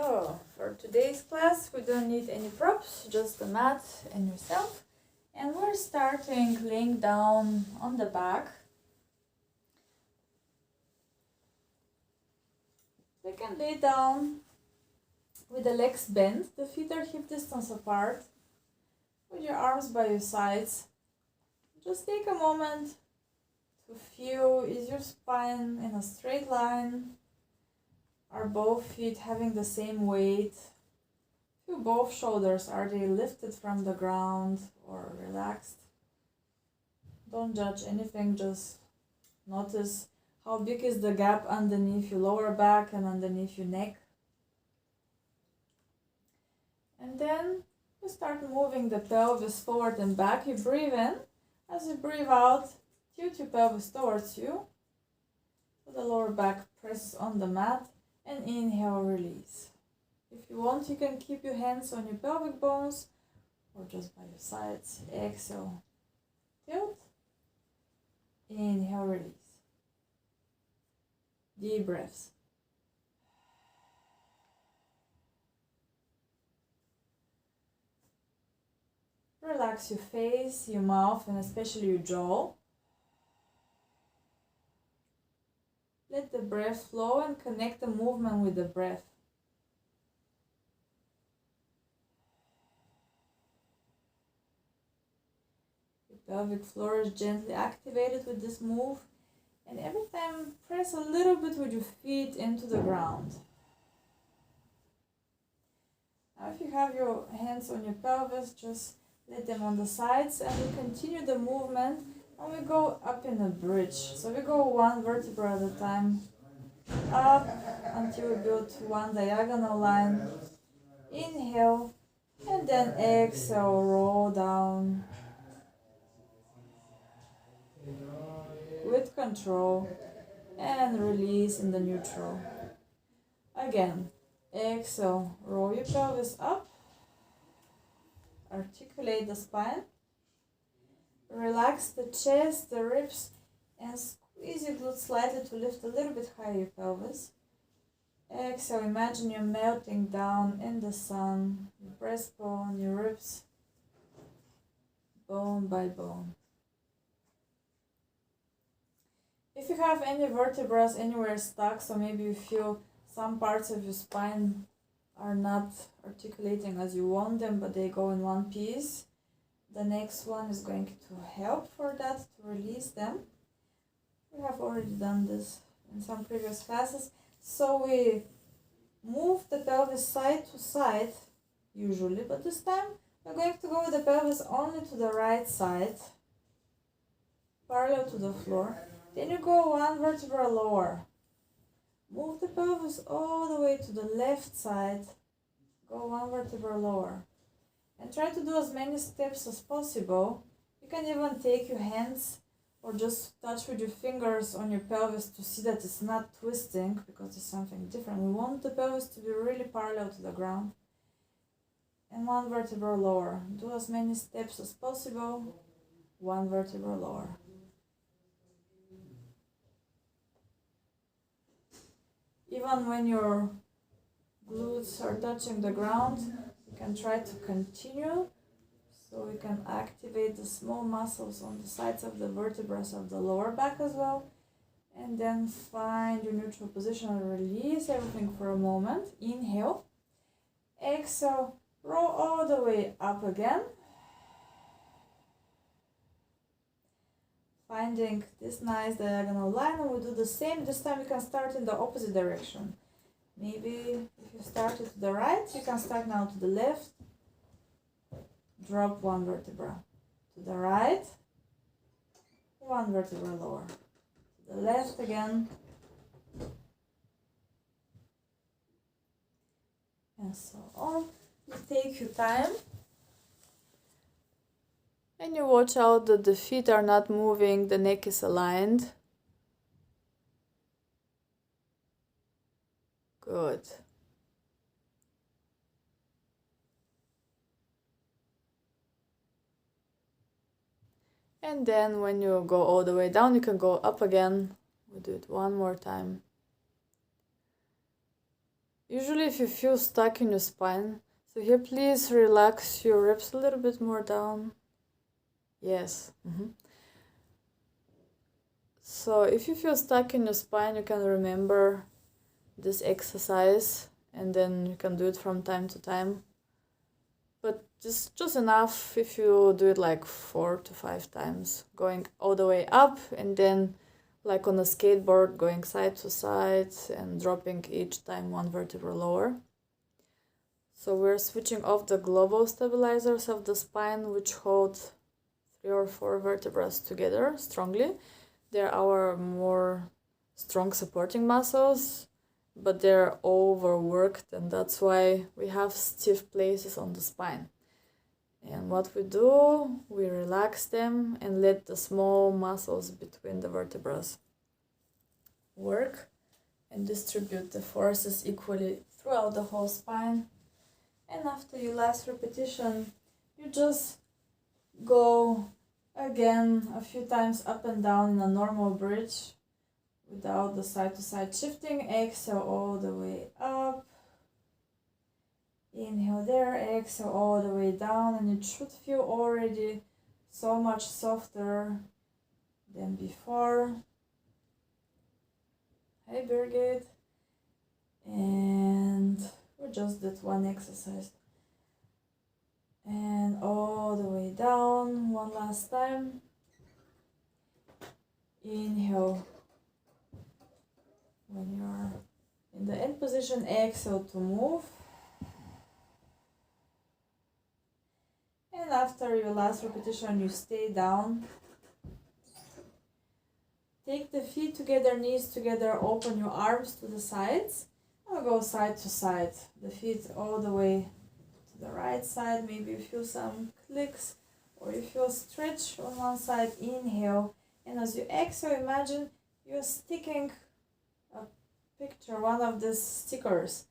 So, for today's class, we don't need any props, just the mat and yourself. And we're starting laying down on the back. You can lay down with the legs bent, the feet are hip distance apart, with your arms by your sides. Just take a moment to feel, is your spine in a straight line? Are both feet having the same weight? Feel both shoulders, are they lifted from the ground or relaxed? Don't judge anything, just notice how big is the gap underneath your lower back and underneath your neck. And then you start moving the pelvis forward and back. You breathe in. As you breathe out, tilt your pelvis towards you. So the lower back presses on the mat. And inhale, release. If you want, you can keep your hands on your pelvic bones or just by your sides. Exhale, tilt. Inhale, release. Deep breaths. Relax your face, your mouth, and especially your jaw. Let the breath flow and connect the movement with the breath. Your pelvic floor is gently activated with this move, and every time press a little bit with your feet into the ground. Now if you have your hands on your pelvis, just let them on the sides and we continue the movement. And we go up in a bridge. So we go one vertebra at a time, up until we build one diagonal line. Inhale, and then exhale, roll down with control and release in the neutral. Again, exhale, roll your pelvis up, articulate the spine. Relax the chest, the ribs, and squeeze your glutes slightly to lift a little bit higher your pelvis. Exhale, imagine you're melting down in the sun, your breastbone, your ribs, bone by bone. If you have any vertebrae anywhere stuck, so maybe you feel some parts of your spine are not articulating as you want them, but they go in one piece, the next one is going to help for that, to release them. We have already done this in some previous classes. So we move the pelvis side to side, usually, but this time we're going to go with the pelvis only to the right side, parallel to the floor. Then you go one vertebra lower. Move the pelvis all the way to the left side, go one vertebra lower. And try to do as many steps as possible. You can even take your hands or just touch with your fingers on your pelvis to see that it's not twisting, because it's something different. We want the pelvis to be really parallel to the ground. And one vertebra lower. Do as many steps as possible. One vertebra lower. Even when your glutes are touching the ground, you can try to continue, so we can activate the small muscles on the sides of the vertebrae of the lower back as well. And then find your neutral position and release everything for a moment. Inhale. Exhale. Roll all the way up again. Finding this nice diagonal line, and we do the same. This time you can start in the opposite direction. Maybe if you started to the right, you can start now to the left. Drop one vertebra. To the right, one vertebra lower. To the left again. And so on. You take your time. And you watch out that the feet are not moving, the neck is aligned. Good. And then when you go all the way down, you can go up again. We'll do it one more time. Usually if you feel stuck in your spine, so here please relax your ribs a little bit more down. Yes. So if you feel stuck in your spine, you can remember this exercise and then you can do it from time to time. But just enough if you do it like 4 to 5 times, going all the way up and then like on a skateboard going side to side and dropping each time one vertebra lower. So we're switching off the global stabilizers of the spine, which hold 3 or 4 vertebrae together strongly. They're our more strong supporting muscles, but they're overworked, and that's why we have stiff places on the spine. And what we do, we relax them and let the small muscles between the vertebrae work and distribute the forces equally throughout the whole spine. And after your last repetition, you just go again a few times up and down in a normal bridge without the side-to-side shifting. Exhale all the way up. Inhale there, exhale all the way down, and it should feel already so much softer than before. Hey Birgit. And we just did one exercise. And all the way down, one last time. Inhale when you're in the end position, exhale to move. And after your last repetition, you stay down. Take the feet together, knees together, open your arms to the sides. I'll go side to side. The feet all the way to the right side. Maybe you feel some clicks or you feel stretch on one side. Inhale. And as you exhale, imagine you're sticking a picture, one of these stickers.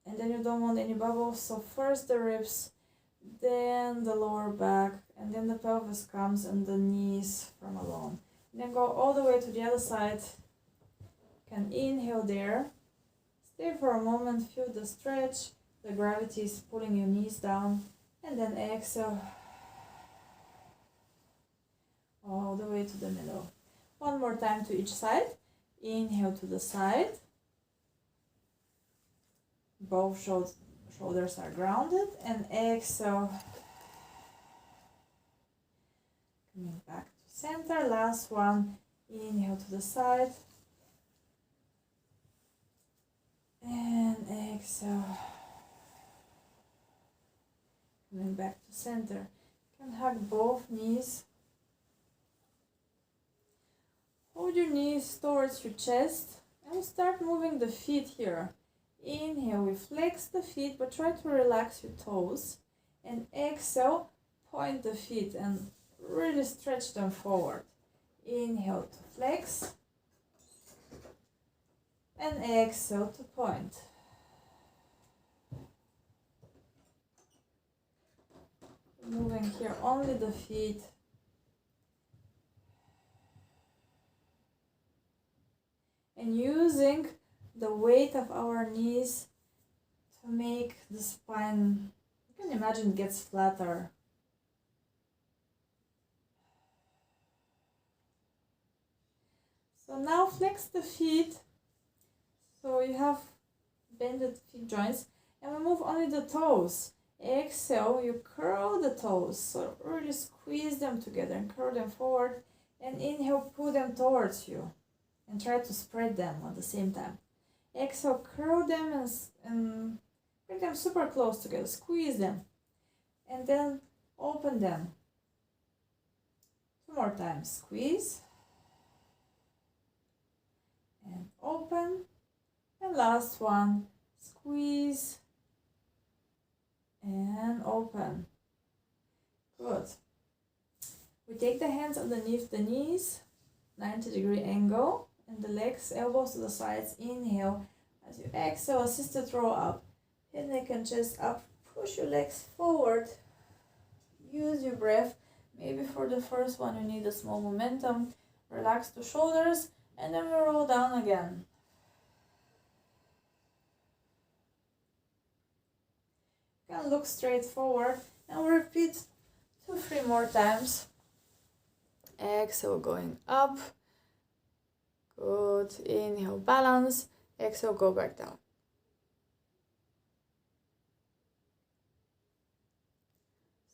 And then you don't want any bubbles. So first the ribs, then the lower back, and then the pelvis comes and the knees from alone. And then go all the way to the other side. You can inhale there. Stay for a moment, feel the stretch. The gravity is pulling your knees down. And then exhale. All the way to the middle. One more time to each side. Inhale to the side. Both shoulders are grounded. And exhale. Coming back to center. Last one. Inhale to the side. And exhale. Coming back to center. You can hug both knees. Hold your knees towards your chest and start moving the feet here. Inhale, we flex the feet, but try to relax your toes. And exhale, point the feet and really stretch them forward. Inhale to flex. And exhale to point. Moving here only the feet. And using the weight of our knees to make the spine, you can imagine, it gets flatter. So now flex the feet. So you have bended feet joints. And we move only the toes. Exhale, you curl the toes. So really squeeze them together and curl them forward. And inhale, pull them towards you. And try to spread them at the same time. Exhale, curl them and bring them super close together. Squeeze them. And then open them. 2 more times. Squeeze. And open. And last one. Squeeze. And open. Good. We take the hands underneath the knees. 90-degree angle. And the legs, elbows to the sides. Inhale. As you exhale, assisted roll up. Head, neck and chest up. Push your legs forward. Use your breath. Maybe for the first one you need a small momentum. Relax the shoulders. And then we roll down again. You can look straight forward and repeat 2-3 more times. Exhale, going up. Good. Inhale, balance. Exhale, go back down.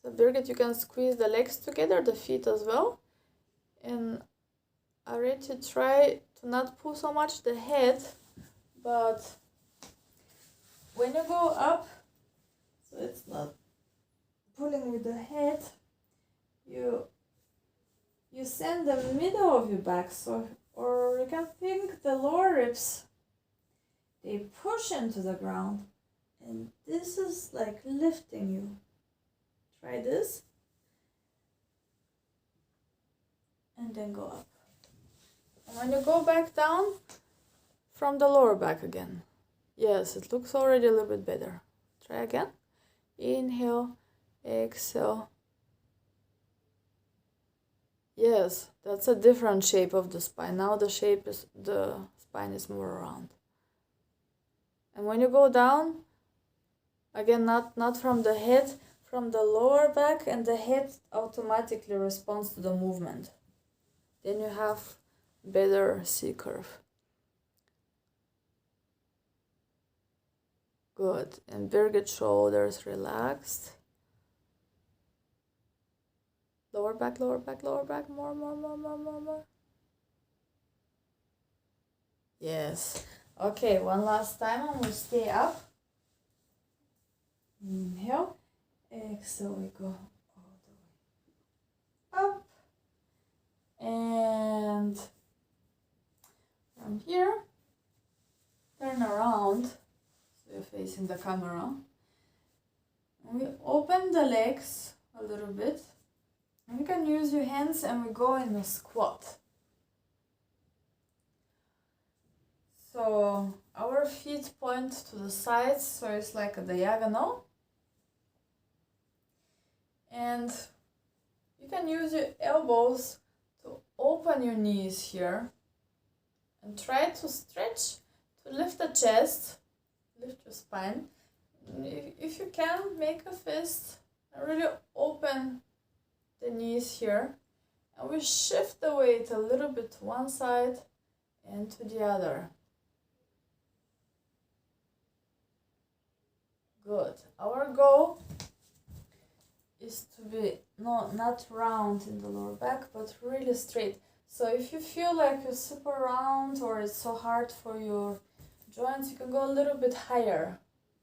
So Birgit, you can squeeze the legs together, the feet as well. And I read to try to not pull so much the head, but when you go up, so it's not pulling with the head, you send the middle of your back, so, or you can think the lower ribs, they push into the ground, and this is like lifting you. Try this, and then go up. And when you go back down, from the lower back again. Yes, it looks already a little bit better. Try again. Inhale, exhale. Yes, that's a different shape of the spine. Now the spine is more round. And when you go down, again, not from the head, from the lower back, and the head automatically responds to the movement. Then you have better C curve. Good. And Birgit, shoulders relaxed. Lower back, lower back, lower back. More. Yes. Okay, one last time and we'll stay up. Inhale. Exhale, we go all the way up. And from here, turn around. So you're facing the camera. And we open the legs a little bit. And you can use your hands and we go in a squat. So our feet point to the sides, so it's like a diagonal. And you can use your elbows to open your knees here. And try to stretch, to lift the chest, lift your spine. If you can, make a fist and really open the knees here. And we shift the weight a little bit to one side and to the other. Good. Our goal is to be not round in the lower back, but really straight. So if you feel like you're super round or it's so hard for your joints, you can go a little bit higher,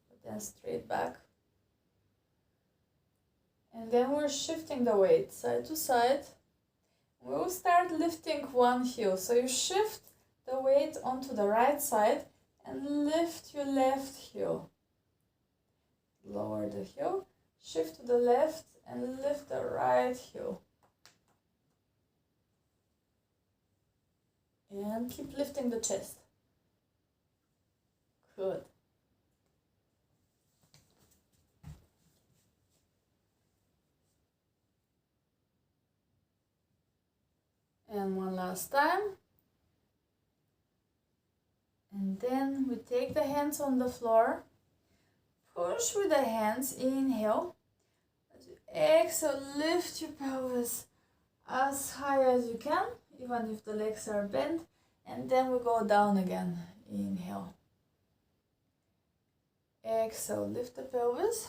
but then straight back. And then we're shifting the weight side to side. We will start lifting one heel. So you shift the weight onto the right side and lift your left heel. Lower the heel, shift to the left and lift the right heel. And keep lifting the chest. Good. And one last time. And then we take the hands on the floor. Push with the hands, inhale. Exhale, lift your pelvis as high as you can, even if the legs are bent. And then we go down again. Inhale. Exhale, lift the pelvis.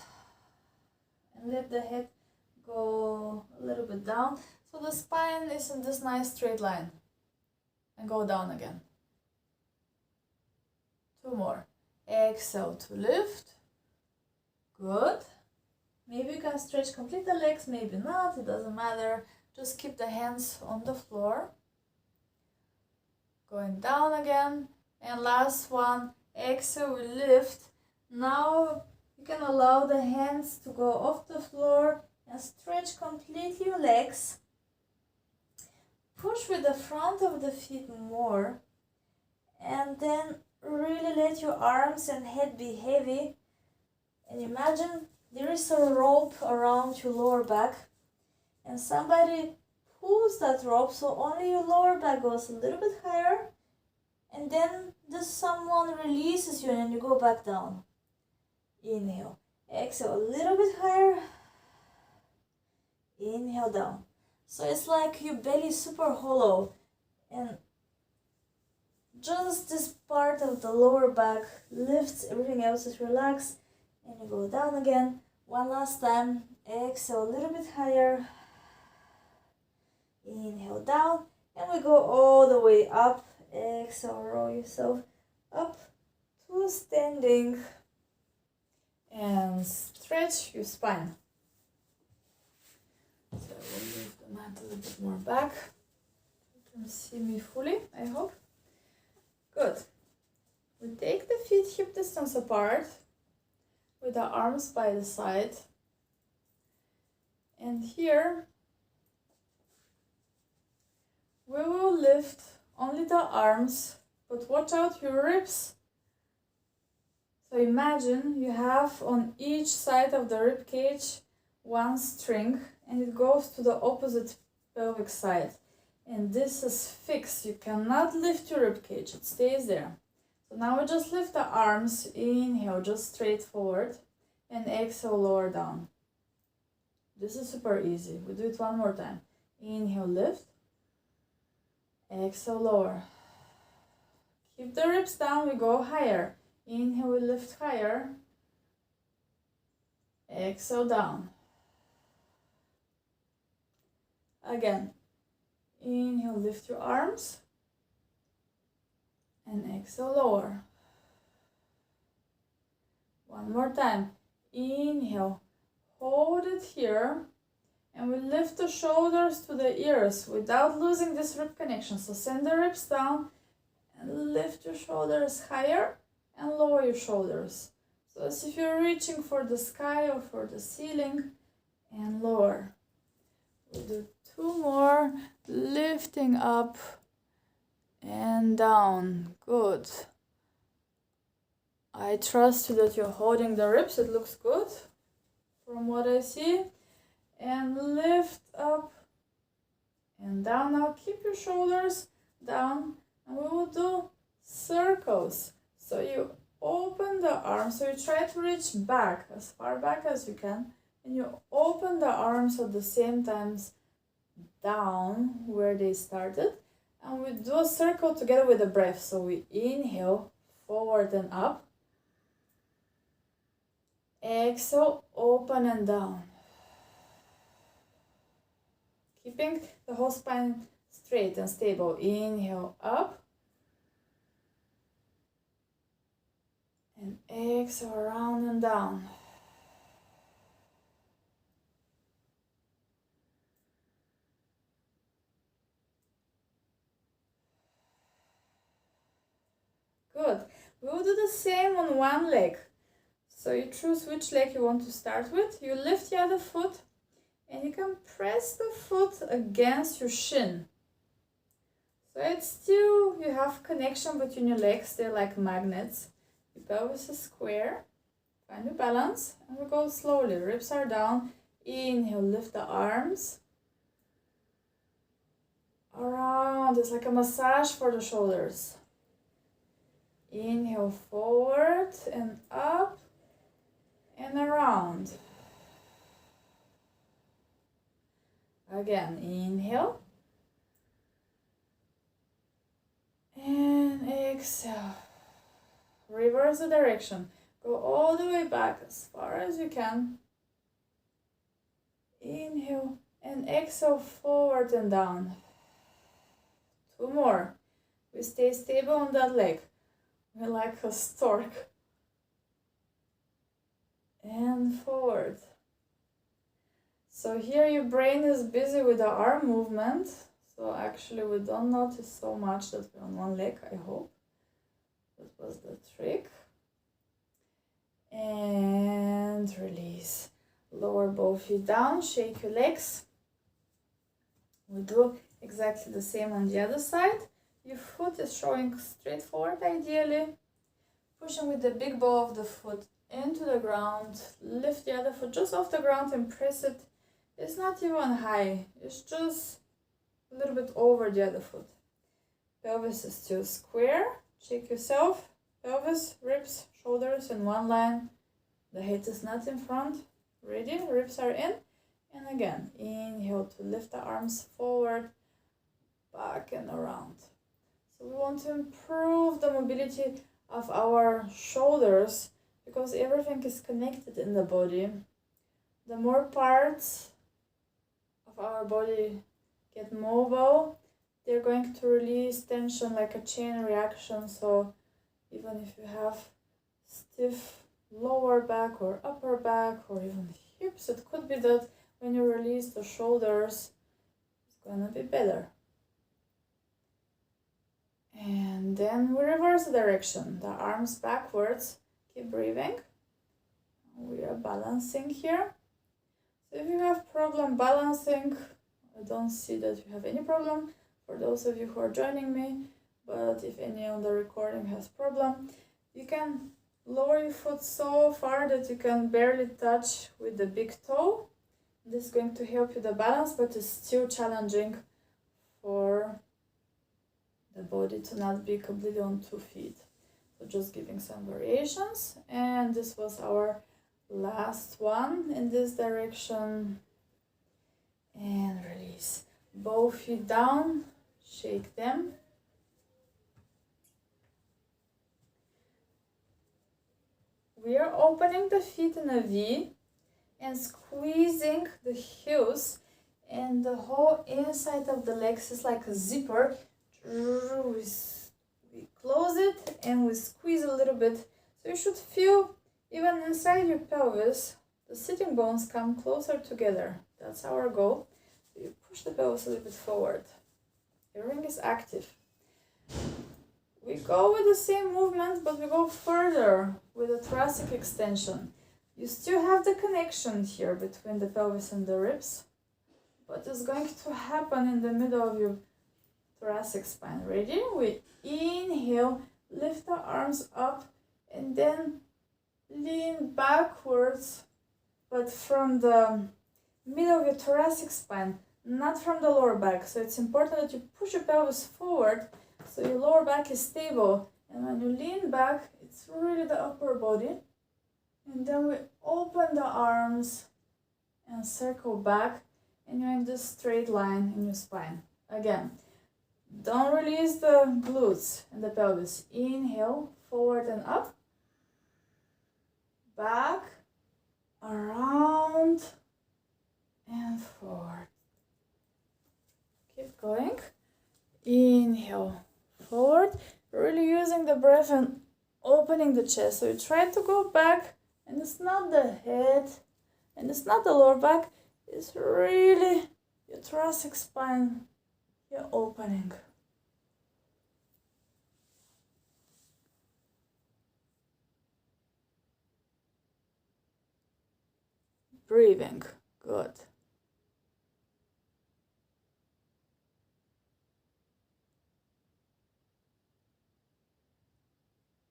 And let the head go a little bit down. So the spine is in this nice straight line. And go down again. 2 more. Exhale to lift. Good. Maybe you can stretch complete the legs, maybe not, it doesn't matter. Just keep the hands on the floor. Going down again. And last one, exhale, we lift. Now you can allow the hands to go off the floor and stretch completely your legs. Push with the front of the feet more. And then really let your arms and head be heavy. And imagine there is a rope around your lower back and somebody pulls that rope so only your lower back goes a little bit higher, and then someone releases you and you go back down. Inhale. Exhale a little bit higher. Inhale down. So it's like your belly is super hollow and just this part of the lower back lifts, everything else is relaxed, and you go down again. One last time. Exhale a little bit higher. Inhale down, and we go all the way up. Exhale, roll yourself up to standing and stretch your spine. So I will move the mat a little bit more back. You can see me fully, I hope. Good. We take the feet hip distance apart with the arms by the side. And here we will lift only the arms, but watch out your ribs. So imagine you have on each side of the rib cage one string, and it goes to the opposite pelvic side. And this is fixed. You cannot lift your rib cage, it stays there. So now we just lift the arms. Inhale, just straight forward, and exhale, lower down. This is super easy. We do it one more time. Inhale, lift. Exhale, lower. Keep the ribs down, we go higher. Inhale, we lift higher. Exhale, down. Again. Inhale, lift your arms. And exhale, lower. One more time. Inhale, hold it here. And we lift the shoulders to the ears without losing this rib connection. So send the ribs down and lift your shoulders higher and lower your shoulders. So as if you're reaching for the sky or for the ceiling, and lower. We'll do two more, lifting up and down. Good. I trust you that you're holding the ribs. It looks good from what I see. And lift up and down. Now keep your shoulders down, and we will do circles. So you open the arms, so you try to reach back, as far back as you can, and you open the arms at the same time down where they started, and we do a circle together with the breath. So we inhale forward and up, exhale, open and down. Keeping the whole spine straight and stable. Inhale up. And exhale around and down. Good. We will do the same on one leg. So you choose which leg you want to start with. You lift the other foot. And you can press the foot against your shin. So it's still, you have connection between your legs, they're like magnets. Your pelvis is square. Find your balance, and we go slowly. Ribs are down. Inhale, lift the arms. Around, it's like a massage for the shoulders. Inhale, forward and up and around. Again, inhale and exhale. Reverse the direction. Go all the way back as far as you can. Inhale and exhale, forward and down. Two more. We stay stable on that leg. We're like a stork. And forward. So here your brain is busy with the arm movement. So actually we don't notice so much that we're on one leg, I hope. That was the trick. And release. Lower both feet down, shake your legs. We do exactly the same on the other side. Your foot is showing straight forward ideally. Pushing with the big ball of the foot into the ground. Lift the other foot just off the ground and press it. It's not even high, it's just a little bit over the other foot. Pelvis is still square. Check yourself. Pelvis, ribs, shoulders in one line. The head is not in front. Ready? Ribs are in. And again, inhale to lift the arms forward, back and around. So we want to improve the mobility of our shoulders because everything is connected in the body. The more parts of our body get mobile, they're going to release tension like a chain reaction. So even if you have stiff lower back or upper back or even hips, it could be that when you release the shoulders, it's gonna be better. And then we reverse the direction, the arms backwards. Keep breathing. We are balancing here. So if you have problem balancing, I don't see that you have any problem for those of you who are joining me, but if any on the recording has problem, you can lower your foot so far that you can barely touch with the big toe. This is going to help you the balance, but it's still challenging for the body to not be completely on 2 feet. So just giving some variations. And this was our last one in this direction. And release. Both feet down, shake them. We are opening the feet in a V and squeezing the heels, and the whole inside of the legs is like a zipper. We close it and we squeeze a little bit. So you should feel even inside your pelvis, the sitting bones come closer together. That's our goal. So you push the pelvis a little bit forward. Everything is active. We go with the same movement, but we go further with a thoracic extension. You still have the connection here between the pelvis and the ribs, but it's going to happen in the middle of your thoracic spine. Ready? We inhale, lift the arms up, and then lean backwards, but from the middle of your thoracic spine, not from the lower back. So it's important that you push your pelvis forward so your lower back is stable. And when you lean back, it's really the upper body. And then we open the arms and circle back, and you're in this straight line in your spine. Again, don't release the glutes and the pelvis. Inhale, forward and up. Back, around, and forward. Keep going. Inhale, forward. Really using the breath and opening the chest. So you try to go back, and it's not the head, and it's not the lower back. It's really your thoracic spine. You're opening. Breathing. Good.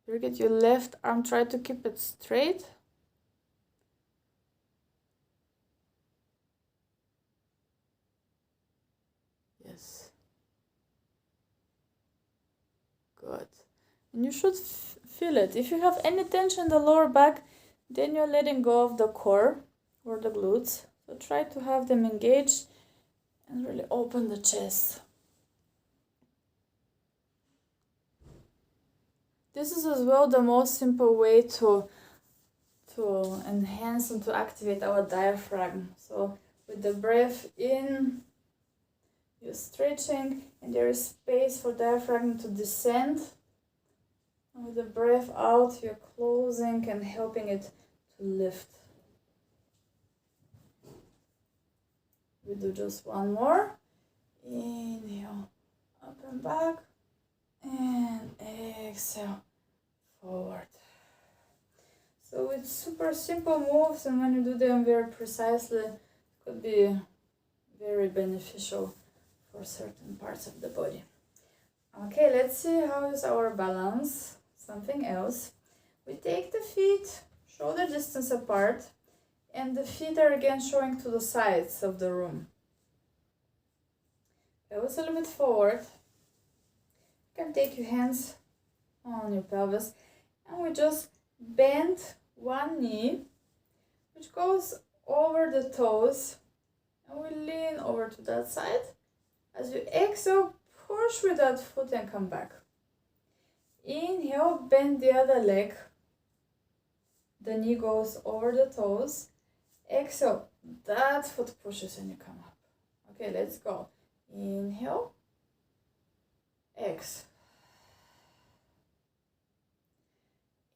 You get your left arm, try to keep it straight. Yes. Good. And you should feel it. If you have any tension in the lower back, then you're letting go of the core or the glutes. So try to have them engaged and really open the chest. This is as well the most simple way to enhance and to activate our diaphragm. So with the breath in, you're stretching and there is space for diaphragm to descend. And with the breath out, you're closing and helping it to lift. We do just one more. Inhale, up and back. And exhale, forward. So it's super simple moves, and when you do them very precisely, it could be very beneficial for certain parts of the body. Okay, let's see how is our balance. Something else. We take the feet shoulder distance apart, and the feet are again showing to the sides of the room. Pelvis a little bit forward. You can take your hands on your pelvis, and we just bend one knee, which goes over the toes, and we lean over to that side. As you exhale, push with that foot and come back. Inhale, bend the other leg. The knee goes over the toes. Exhale, that foot pushes and you come up. Okay, let's go. Inhale, exhale.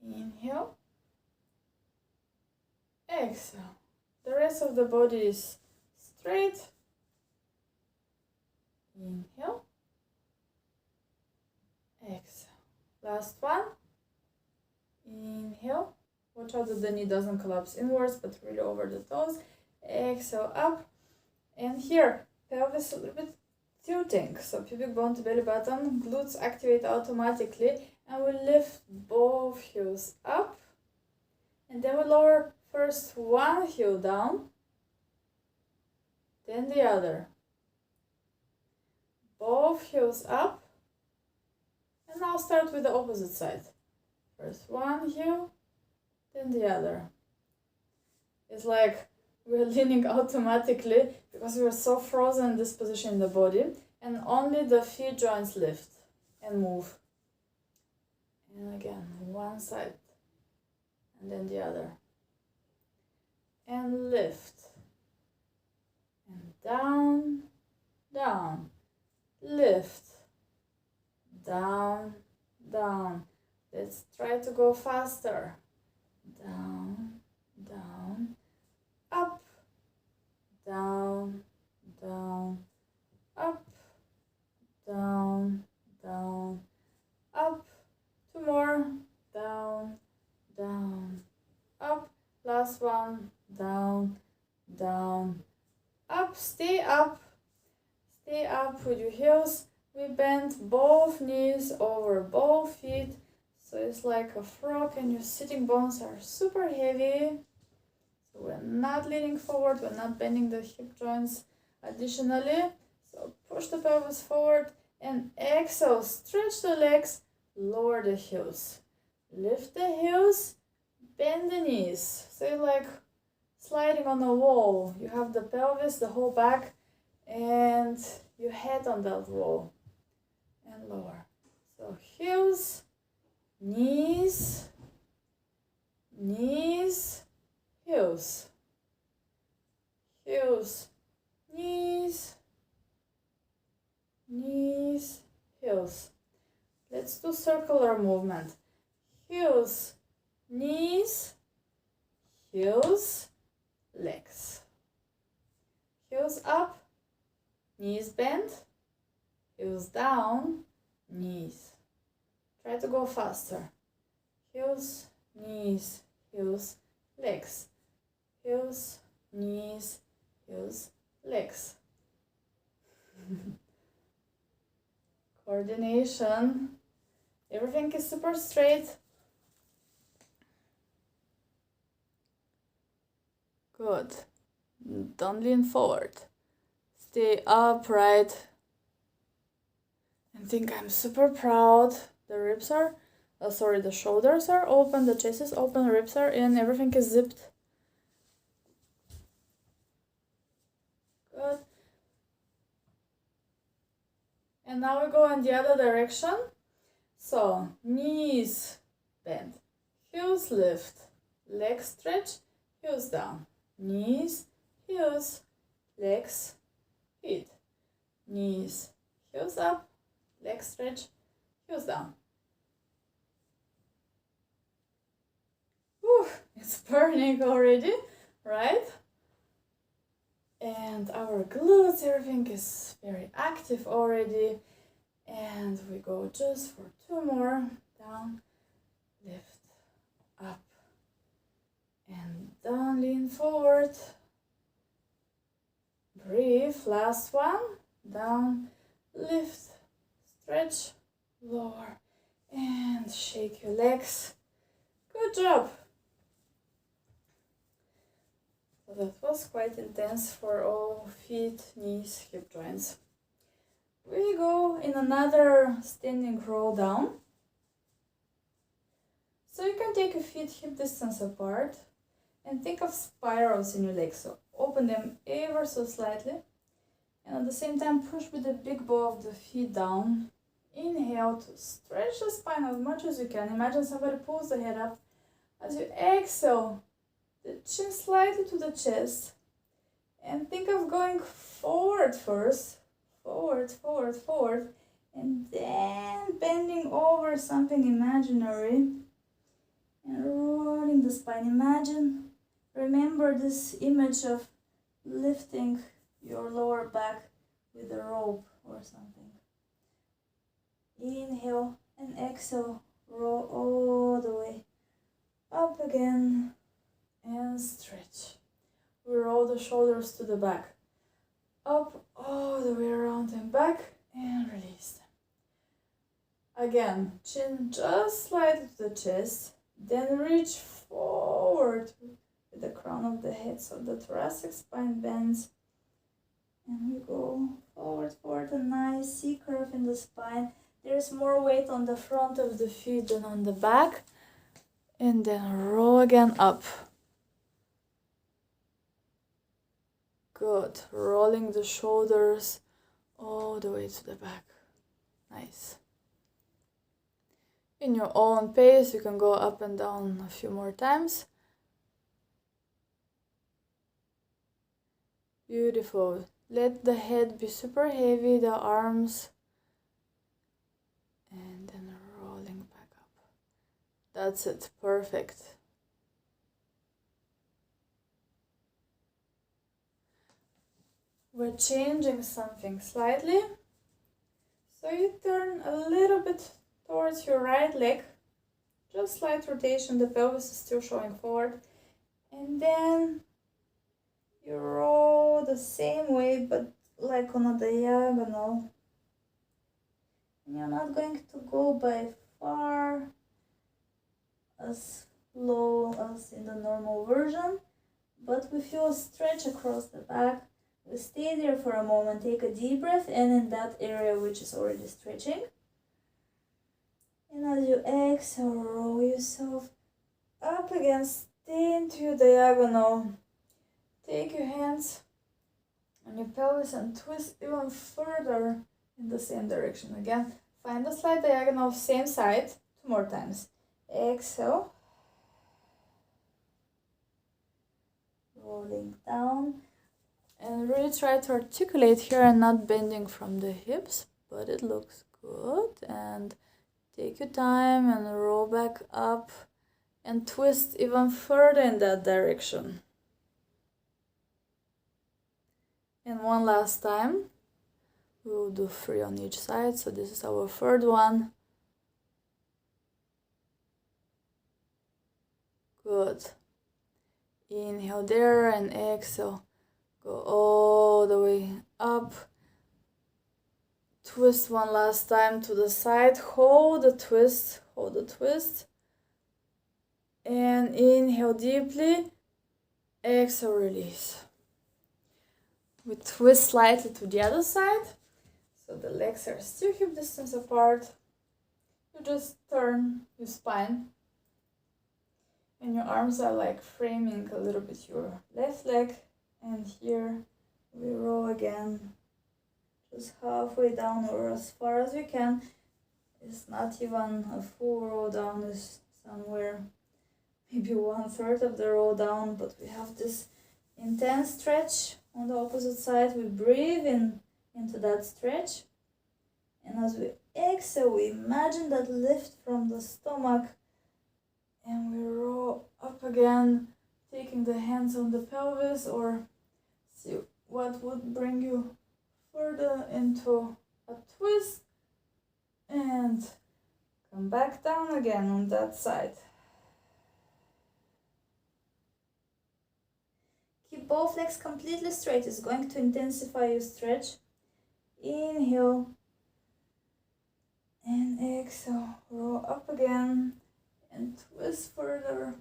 Inhale, exhale. The rest of the body is straight. Inhale, exhale. Last one. Inhale. Watch out that the knee doesn't collapse inwards, but really over the toes. Exhale, up. And here, pelvis a little bit tilting. So pubic bone to belly button, glutes activate automatically. And we lift both heels up. And then we lower first one heel down, then the other. Both heels up. And now start with the opposite side. First one heel, then the other. It's like we're leaning automatically because we're so frozen in this position in the body, and only the feet joints lift and move. And again, one side and then the other. And lift. And down, down. Lift. Down, down. Let's try to go faster. Down, down, up, down, down, up, down, down, up. Two more. Down, down, up. Last one. Down, down, up. Stay up. Stay up with your heels. We bend both knees over both feet. So it's like a frog and your sitting bones are super heavy. So we're not leaning forward, we're not bending the hip joints additionally. So push the pelvis forward and exhale, stretch the legs, lower the heels. Lift the heels, bend the knees. So you're like sliding on a wall. You have the pelvis, the whole back, and your head on that wall. And lower. So heels, knees, knees, heels, heels, knees, knees, heels. Let's do circular movement. Heels, knees, heels, legs. Heels up, knees bent, heels down, knees. Try to go faster. Heels, knees, heels, legs. Heels, knees, heels, legs. Coordination. Everything is super straight. Good. Don't lean forward. Stay upright. And think I'm super proud. The ribs are, the shoulders are open, the chest is open, ribs are in, everything is zipped. Good. And now we go in the other direction. So, knees bend, heels lift, legs stretch, heels down. Knees, heels, legs, feet. Knees, heels up, legs stretch, heels down. Whew, it's burning already, right? And our glutes, everything is very active already. And we go just for two more. Down, lift, up, and down, lean forward. Breathe, last one. Down, lift, stretch, lower, and shake your legs. Good job. So that was quite intense for all feet, knees, hip joints. We go in another standing roll down. So you can take your feet hip distance apart and think of spirals in your legs. So open them ever so slightly. And at the same time, push with the big ball of the feet down. Inhale to stretch the spine as much as you can. Imagine somebody pulls the head up. As you exhale, the chin slightly to the chest. And think of going forward first. Forward, forward, forward. And then bending over something imaginary. And rolling the spine. Remember this image of lifting your lower back with a rope or something. Inhale and exhale, roll all the way up again and stretch. We roll the shoulders to the back, up all the way around and back and release them. Again, chin just slightly to the chest, then reach forward with the crown of the head so the thoracic spine bends. And we go forward, forward, a nice C curve in the spine. There's more weight on the front of the feet than on the back. And then roll again up. Good. Rolling the shoulders all the way to the back. Nice. In your own pace, you can go up and down a few more times. Beautiful. Let the head be super heavy, the arms, and then rolling back up. That's it, perfect. We're changing something slightly. So you turn a little bit towards your right leg, just slight rotation, the pelvis is still showing forward, and then you roll the same way but like on a diagonal. And you're not going to go by far as low as in the normal version, but we feel a stretch across the back. We stay there for a moment, take a deep breath, and in that area which is already stretching. And as you exhale, roll yourself up again, stay into your diagonal. Take your hands on your pelvis and twist even further in the same direction. Again, find a slight diagonal, same side, 2 more times. Exhale. Rolling down. And really try to articulate here and not bending from the hips, but it looks good. And take your time and roll back up and twist even further in that direction. And one last time. We'll do 3 on each side. So this is our third one. Good. Inhale there and exhale. Go all the way up. Twist one last time to the side. Hold the twist. Hold the twist. And inhale deeply. Exhale, release. We twist slightly to the other side. So the legs are still hip distance apart. You just turn your spine. And your arms are like framing a little bit your left leg. And here we roll again. Just halfway down or as far as we can. It's not even a full roll down, it's somewhere maybe 1/3 of the roll down, but we have this intense stretch on the opposite side. We breathe in into that stretch, and as we exhale, we imagine that lift from the stomach, and we roll up again, taking the hands on the pelvis, or see what would bring you further into a twist, and come back down again on that side. Keep both legs completely straight. It's going to intensify your stretch. Inhale and exhale. Roll up again and twist further.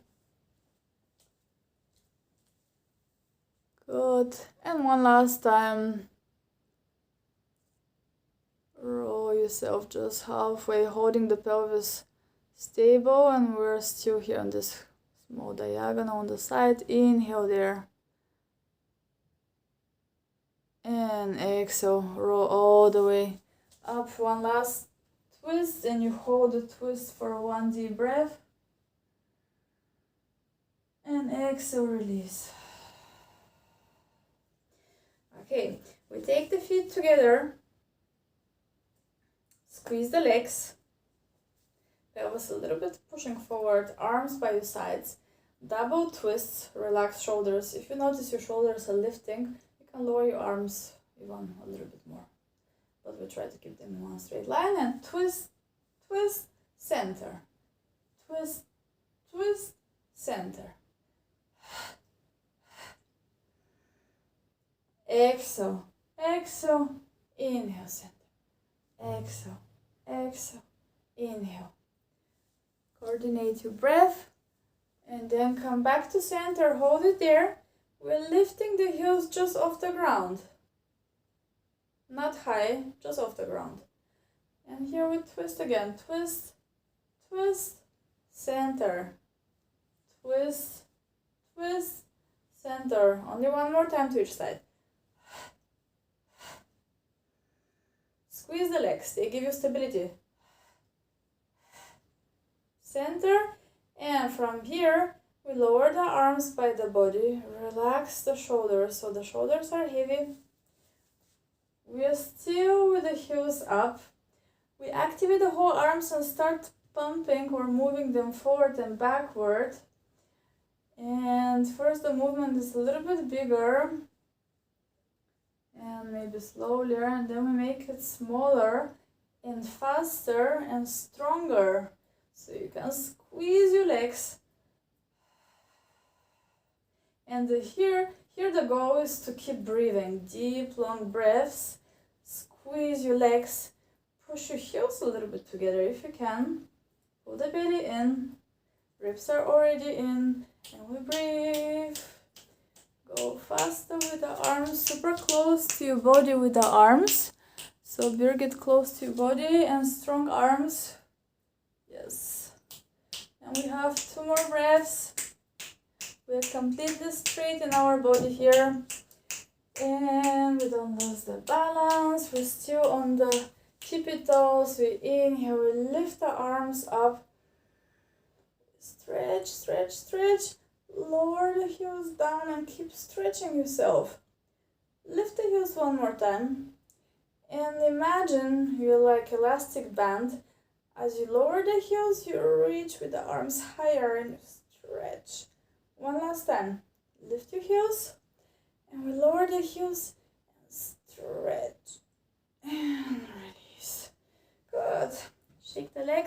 Good. And one last time. Roll yourself just halfway, holding the pelvis stable, and we're still here on this small diagonal on the side. Inhale there. And exhale, roll all the way up. One last twist, and you hold the twist for one deep breath. And exhale, release. Okay, we take the feet together. Squeeze the legs. Pelvis a little bit pushing forward. Arms by your sides. Double twists. Relax shoulders. If you notice your shoulders are lifting, you can lower your arms even a little bit more. But we try to keep them in one straight line. And twist, twist, center. Twist, twist, center. Exhale, exhale, inhale, center. Exhale, exhale, inhale. Coordinate your breath and then come back to center. Hold it there. We're lifting the heels just off the ground. Not high, just off the ground. And here we twist again. Twist, twist, center. Twist, twist, center. Only one more time to each side. Squeeze the legs, they give you stability. Center, and from here, we lower the arms by the body. Relax the shoulders, so the shoulders are heavy. We are still with the heels up. We activate the whole arms and start pumping or moving them forward and backward. And first the movement is a little bit bigger. And maybe slowly, and then we make it smaller and faster and stronger. So you can squeeze your legs. And here the goal is to keep breathing. Deep, long breaths. Squeeze your legs. Push your heels a little bit together if you can. Pull the belly in. Ribs are already in. And we breathe. Go faster with the arms, super close to your body with the arms. So get close to your body and strong arms. Yes. And we have 2 more breaths. We're completely straight in our body here. And we don't lose the balance. We're still on the tippy toes. We inhale, we lift the arms up. Stretch, stretch, stretch. Lower the heels down and keep stretching yourself. Lift the heels one more time. And imagine you're like elastic band. As you lower the heels, you reach with the arms higher and you stretch. One last time. Lift your heels. And we lower the heels and stretch. And release. Good. Shake the legs.